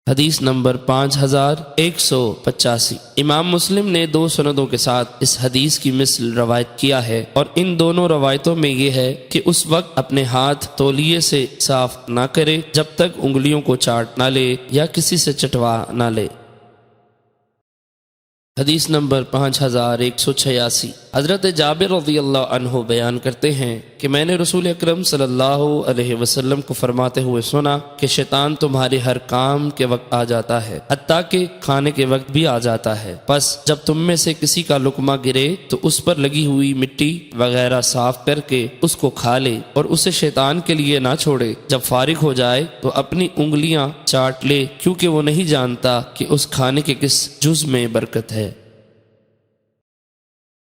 حدیث نمبر 5185۔ امام مسلم نے 2 سندوں کے ساتھ اس حدیث کی مثل روایت کیا ہے، اور ان دونوں روایتوں میں یہ ہے کہ اس وقت اپنے ہاتھ تولیے سے صاف نہ کرے جب تک انگلیوں کو چاٹ نہ لے یا کسی سے چٹوا نہ لے۔ حدیث نمبر 5186۔ حضرت جابر رضی اللہ عنہ بیان کرتے ہیں کہ میں نے رسول اکرم صلی اللہ علیہ وسلم کو فرماتے ہوئے سنا کہ شیطان تمہارے ہر کام کے وقت آ جاتا ہے، حتیٰ کہ کھانے کے وقت بھی آ جاتا ہے، بس جب تم میں سے کسی کا لقمہ گرے تو اس پر لگی ہوئی مٹی وغیرہ صاف کر کے اس کو کھا لے اور اسے شیطان کے لیے نہ چھوڑے۔ جب فارغ ہو جائے تو اپنی انگلیاں چاٹ لے، کیونکہ وہ نہیں جانتا کہ اس کھانے کے کس جز میں برکت ہے۔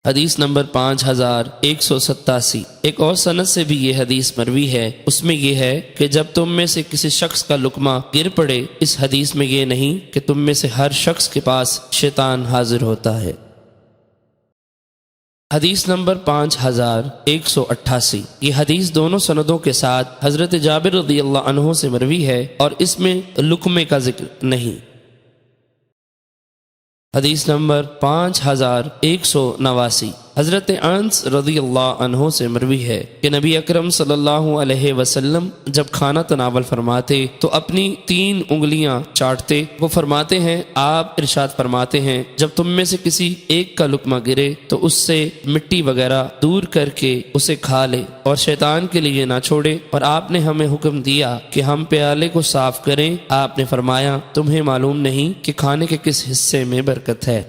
حدیث نمبر 5187۔ ایک اور سند سے بھی یہ حدیث مروی ہے، اس میں یہ ہے کہ جب تم میں سے کسی شخص کا لقمہ گر پڑے، اس حدیث میں یہ نہیں کہ تم میں سے ہر شخص کے پاس شیطان حاضر ہوتا ہے۔ حدیث نمبر 5188۔ یہ حدیث دونوں سندوں کے ساتھ حضرت جابر رضی اللہ عنہ سے مروی ہے اور اس میں لقمے کا ذکر نہیں۔ حدیث نمبر 5189۔ حضرت انس رضی اللہ عنہ سے مروی ہے کہ نبی اکرم صلی اللہ علیہ وسلم جب کھانا تناول فرماتے تو اپنی 3 انگلیاں چاٹتے۔ وہ فرماتے ہیں، آپ ارشاد فرماتے ہیں، جب تم میں سے کسی ایک کا لقمہ گرے تو اس سے مٹی وغیرہ دور کر کے اسے کھا لے اور شیطان کے لیے نہ چھوڑے، اور آپ نے ہمیں حکم دیا کہ ہم پیالے کو صاف کریں۔ آپ نے فرمایا، تمہیں معلوم نہیں کہ کھانے کے کس حصے میں برکت ہے۔